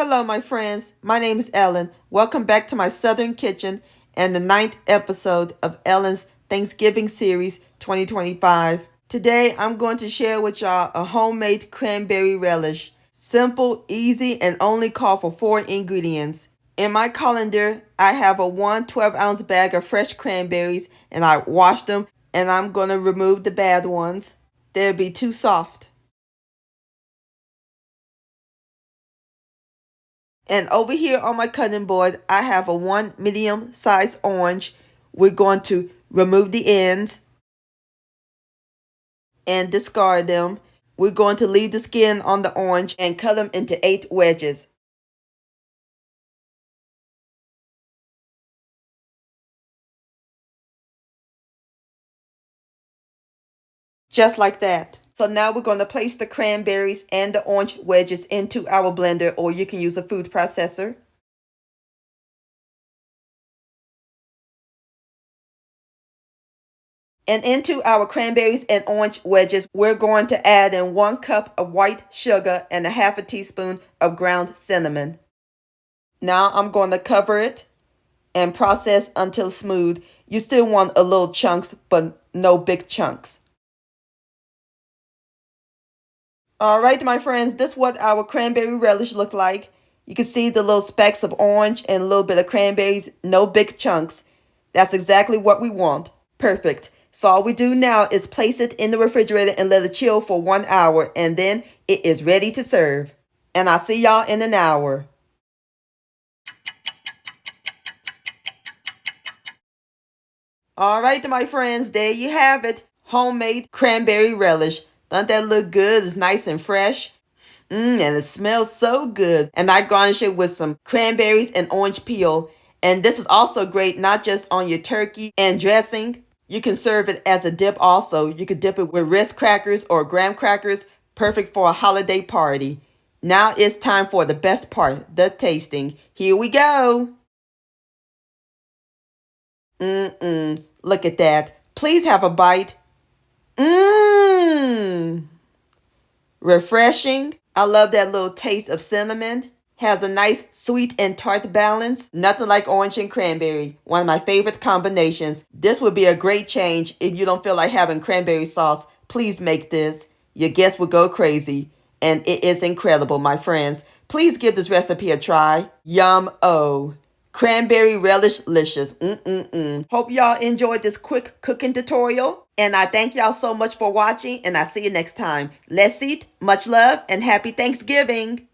Hello, my friends. My name is Ellen. Welcome back to my Southern Kitchen and the 9th episode of Ellen's Thanksgiving Series 2025. Today, I'm going to share with y'all a homemade cranberry relish. Simple, easy, and only call for 4 ingredients. In my colander, I have a 1 12-ounce bag of fresh cranberries, and I washed them, and I'm going to remove the bad ones. They'll be too soft. And over here on my cutting board, I have a 1 medium-sized orange. We're going to remove the ends and discard them. We're going to leave the skin on the orange and cut them into 8 wedges. Just like that. So now we're going to place the cranberries and the orange wedges into our blender, or you can use a food processor. And into our cranberries and orange wedges, we're going to add in 1 cup of white sugar and a half a teaspoon of ground cinnamon. Now I'm going to cover it and process until smooth. You still want a little chunks, but no big chunks. Alright, my friends, this is what our cranberry relish look like. You can see the little specks of orange and a little bit of cranberries, no big chunks. That's exactly what we want. Perfect. So all we do now is place it in the refrigerator and let it chill for 1 hour, and then it is ready to serve. And I'll see y'all in an hour. Alright, my friends, there you have it. Homemade cranberry relish. Doesn't that look good? It's nice and fresh. And it smells so good. And I garnish it with some cranberries and orange peel. And this is also great not just on your turkey and dressing. You can serve it as a dip also. You could dip it with Ritz Crackers or graham crackers. Perfect for a holiday party. Now it's time for the best part, the tasting. Here we go. Look at that. Please have a bite. Refreshing. I love that little taste of cinnamon. Has a nice sweet and tart balance. Nothing like orange and cranberry. One of my favorite combinations. This would be a great change if you don't feel like having cranberry sauce. Please make this. Your guests will go crazy. And it is incredible, my friends. Please give this recipe a try. Yum-o. Cranberry relish-licious. Hope y'all enjoyed this quick cooking tutorial. And I thank y'all so much for watching. And I'll see you next time. Let's eat. Much love and happy Thanksgiving.